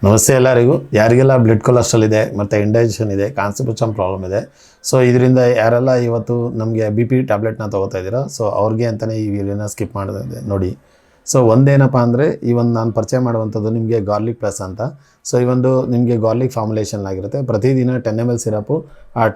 ನಮಸ್ತೆ ಎಲ್ಲರಿಗೂ. ಯಾರಿಗೆಲ್ಲ ಬ್ಲಡ್ ಕೊಲೆಸ್ಟ್ರಾಲ್ ಇದೆ ಮತ್ತು ಇಂಡೈಜೆಷನ್ ಇದೆ, ಕಾನ್ಸ್ಟಿಪೇಷನ್ ಪ್ರಾಬ್ಲಮ್ ಇದೆ, ಸೊ ಇದರಿಂದ ಯಾರೆಲ್ಲ ಇವತ್ತು ನಮಗೆ BP ಟ್ಯಾಬ್ಲೆಟ್ನ ತೊಗೋತಾ ಇದ್ದೀರಾ, ಸೊ ಅವ್ರಿಗೆ ಅಂತಲೇ ಈ ವಿಡಿಯೋನ ಸ್ಕಿಪ್ ಮಾಡಿದೆ ನೋಡಿ. ಸೊ ಒಂದೇನಪ್ಪ ಅಂದರೆ ಈ ಒಂದು ನಾನು ಪರಿಚಯ ಮಾಡುವಂಥದ್ದು ನಿಮಗೆ ಗಾರ್ಲಿಕ್ ಪ್ಲಸ್ ಅಂತ. ಸೊ ಈ ಒಂದು ನಿಮಗೆ ಗಾರ್ಲಿಕ್ ಫಾರ್ಮುಲೇಷನ್ ಆಗಿರುತ್ತೆ. ಪ್ರತಿದಿನ 10 ml syrup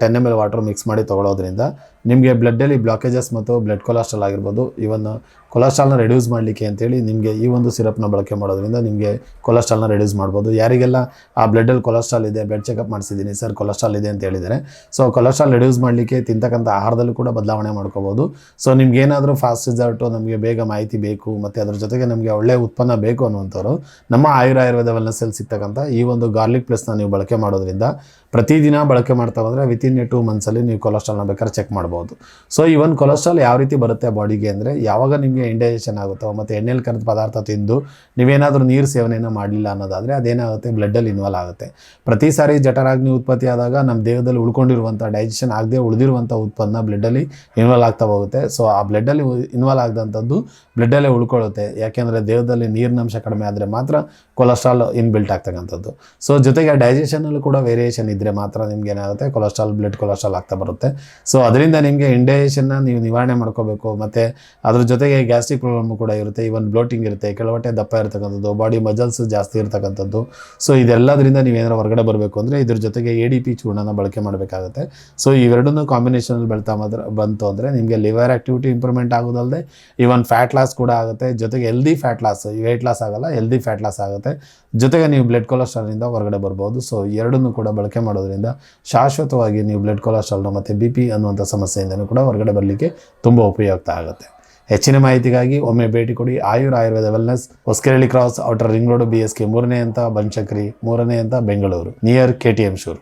10 ml water mix ಮಾಡಿ ತೊಗೊಳೋದ್ರಿಂದ ನಿಮಗೆ ಬ್ಲಡ್ಡಲ್ಲಿ ಬ್ಲಾಕೇಜಸ್ ಮತ್ತು ಬ್ಲಡ್ ಕೊಲೆಸ್ಟ್ರಾಲ್ ಆಗಿರ್ಬೋದು, ಇವನ್ ಕೊಲೆಸ್ಟ್ರಾಲ್ನ ರೆಡ್ಯೂಸ್ ಮಾಡಲಿಕ್ಕೆ ಅಂತೇಳಿ ನಿಮಗೆ ಈ ಒಂದು ಸಿರಪ್ನ ಬಳಕೆ ಮಾಡೋದ್ರಿಂದ ನಿಮಗೆ ಕೊಲೆಸ್ಟ್ರಾಲ್ನ ರೆಡ್ಯೂಸ್ ಮಾಡ್ಬೋದು. ಯಾರಿಗೆಲ್ಲ ಆ ಬ್ಲಡ್ಡಲ್ಲಿ ಕೊಲೆಸ್ಟ್ರಾಲ್ ಇದೆ, ಬ್ಲಡ್ ಚೆಕಪ್ ಮಾಡಿಸಿದ್ದೀನಿ ಸರ್ ಕೊಲೆಸ್ಟ್ರಾಲ್ ಇದೆ ಅಂತ ಹೇಳಿದರೆ, ಸೊ ಕೊಲೆಸ್ಟ್ರಾಲ್ ರೆಡ್ಯೂಸ್ ಮಾಡಲಿಕ್ಕೆ ತಿಂತಕ್ಕಂಥ ಆಹಾರದಲ್ಲೂ ಕೂಡ ಬದಲಾವಣೆ ಮಾಡ್ಕೋಬೋದು. ಸೊ ನಿಮ್ಗೆ ಏನಾದರೂ ಫಾಸ್ಟ್ ರಿಸಲ್ಟು, ನಮಗೆ ಬೇಗ ಮಾಹಿತಿ ಬೇಕು ಮತ್ತು ಅದ್ರ ಜೊತೆಗೆ ನಮಗೆ ಒಳ್ಳೆಯ ಉತ್ಪನ್ನ ಬೇಕು ಅನ್ನುವಂಥವ್ರು ನಮ್ಮ ಆಯುರ್ವೇದ ವೆಲ್ನೆಸ್ಸಲ್ಲಿ ಸಿಗ್ತಕ್ಕಂಥ ಈ ಒಂದು ಗಾರ್ಲಿಕ್ ಪ್ಲಸ್ನ ನೀವು ಬಳಕೆ ಮಾಡೋದ್ರಿಂದ ಪ್ರತಿದಿನ ಬಳಕೆ ಮಾಡ್ತಾ ಬಂದರೆ ವಿತಿನ್ 2 ಮಂತ್ಸಲ್ಲಿ ನೀವು ಕೊಲೆಸ್ಟ್ರಾಲ್ನ ಬೇಕಾದ್ರೆ ಚೆಕ್ ಮಾಡ್ಬೋದು. ಸೊ ಈ ಒಂದು ಕೊಲೆಸ್ಟ್ರಾಲ್ ಯಾವ ರೀತಿ ಬರುತ್ತೆ ಬಾಡಿಗೆ ಅಂದರೆ, ಯಾವಾಗ ನಿಮಗೆ ಇಂಡೈಜೆಷನ್ ಆಗುತ್ತೋ ಮತ್ತು ಎಣ್ಣೆಯಲ್ಲಿ ಕರೆದ ಪದಾರ್ಥ ತಿಂದು ನೀವೇನಾದರೂ ನೀರು ಸೇವನೆಯನ್ನು ಮಾಡಲಿಲ್ಲ ಅನ್ನೋದಾದರೆ ಅದೇನಾಗುತ್ತೆ, ಬ್ಲಡ್ಡಲ್ಲಿ ಇನ್ವಾಲ್ವ್ ಆಗುತ್ತೆ. ಪ್ರತಿ ಸಾರಿ ಜಠರಾಗ್ನಿ ಉತ್ಪತ್ತಿ ಆದಾಗ ನಮ್ಮ ದೇಹದಲ್ಲಿ ಉಳ್ಕೊಂಡಿರುವಂಥ ಡೈಜೆಷನ್ ಆಗದೆ ಉಳಿದಿರುವಂಥ ಉತ್ಪನ್ನ ಬ್ಲಡ್ಡಲ್ಲಿ ಇನ್ವಾಲ್ವ್ ಆಗ್ತಾ ಹೋಗುತ್ತೆ. ಸೊ ಆ ಬ್ಲಡ್ಡಲ್ಲಿ ಇನ್ವಾಲ್ವ್ ಆಗದಂಥದ್ದು ಬ್ಲಡ್ಡಲ್ಲೇ ಉಳ್ಕೊಳ್ಳುತ್ತೆ. ಯಾಕೆಂದರೆ ದೇಹದಲ್ಲಿ ನೀರಿನಂಶ ಕಡಿಮೆ ಆದರೆ ಮಾತ್ರ ಕೊಲೆಸ್ಟ್ರಾಲ್ ಇನ್ಬಿಲ್ಟ್ ಆಗ್ತಕ್ಕಂಥದ್ದು. ಸೊ ಜೊತೆಗೆ ಡೈಜೆಷನಲ್ಲೂ ಕೂಡ ವೇರಿಯೇಷನ್ ಇದ್ದರೆ ಮಾತ್ರ ನಿಮ್ಗೆ ಏನಾಗುತ್ತೆ, ಬ್ಲಡ್ ಕೊಲೆಸ್ಟ್ರಾಲ್ ಆಗ್ತಾ ಬರುತ್ತೆ. ಸೊ ಅದರಿಂದ ನಿಮಗೆ ಇಂಡೈಜೆಷನ್ನ ನೀವು ನಿವಾರಣೆ ಮಾಡ್ಕೋಬೇಕು. ಮತ್ತು ಅದ್ರ ಜೊತೆಗೆ ಗ್ಯಾಸ್ಟ್ರಿಕ್ ಪ್ರಾಬ್ಲಮ್ ಕೂಡ ಇರುತ್ತೆ, ಈವನ್ ಬ್ಲೋಟಿಂಗ್ ಇರುತ್ತೆ, ಕೆಳವಟ್ಟೆ ದಪ್ಪ ಇರ್ತಕ್ಕಂಥದ್ದು, ಬಾಡಿ ಮಜಲ್ಸ್ ಜಾಸ್ತಿ ಇರ್ತಕ್ಕಂಥದ್ದು. ಸೊ ಇದೆಲ್ಲದರಿಂದ ನೀವೇನಾದ್ರು ಹೊರಗಡೆ ಬರಬೇಕು ಅಂದರೆ ಇದ್ರ ಜೊತೆಗೆ ADP ಚೂರ್ಣನ ಬಳಕೆ ಮಾಡಬೇಕಾಗುತ್ತೆ. ಸೊ ಇವೆರಡನ್ನೂ ಕಾಂಬಿನೇಷನಲ್ಲಿ ಬಂತು ಅಂದರೆ ನಿಮಗೆ ಲಿವರ್ ಆ್ಯಕ್ಟಿವಿಟಿ ಇಂಪ್ರೂವ್ಮೆಂಟ್ ಆಗೋದಲ್ಲದೆ ಈವನ್ ಫ್ಯಾಟ್ ಲಾಸ್ ಕೂಡ ಆಗುತ್ತೆ. ಜೊತೆಗೆ healthy fat loss, weight loss ಆಗಲ್ಲ, ಹೆಲ್ದಿ ಫ್ಯಾಟ್ ಲಾಸ್ ಆಗುತ್ತೆ. ಜೊತೆಗೆ ನೀವು ಬ್ಲಡ್ ಕೊಲೆಸ್ಟ್ರಾಲ್ನಿಂದ ಹೊರಗಡೆ ಬರ್ಬೋದು. ಸೊ ಎರಡನ್ನೂ ಕೂಡ ಬಳಕೆ ಮಾಡೋದ್ರಿಂದ ಶಾಶ್ವತವಾಗಿ ನೀವು ಬ್ಲಡ್ ಕೊಲೆಸ್ಟ್ರಾಲ್ನ ಮತ್ತು BP ಅನ್ನುವಂಥ ಸಮಸ್ಯೆಯಿಂದನೂ ಕೂಡ ಹೊರಗಡೆ ಬರಲಿಕ್ಕೆ ತುಂಬ ಉಪಯುಕ್ತ ಆಗುತ್ತೆ. ಹೆಚ್ಚಿನ ಮಾಹಿತಿಗಾಗಿ ಒಮ್ಮೆ ಭೇಟಿ ಕೊಡಿ Ayurveda wellness, Hosakerehalli cross, outer ring road, BSK 3ನೇ ಅಂತ ಬನಶಂಕರಿ, 3ನೇ ಅಂತ ಬೆಂಗಳೂರು, ನಿಯರ್ KTM ಶೋರೂಮ್.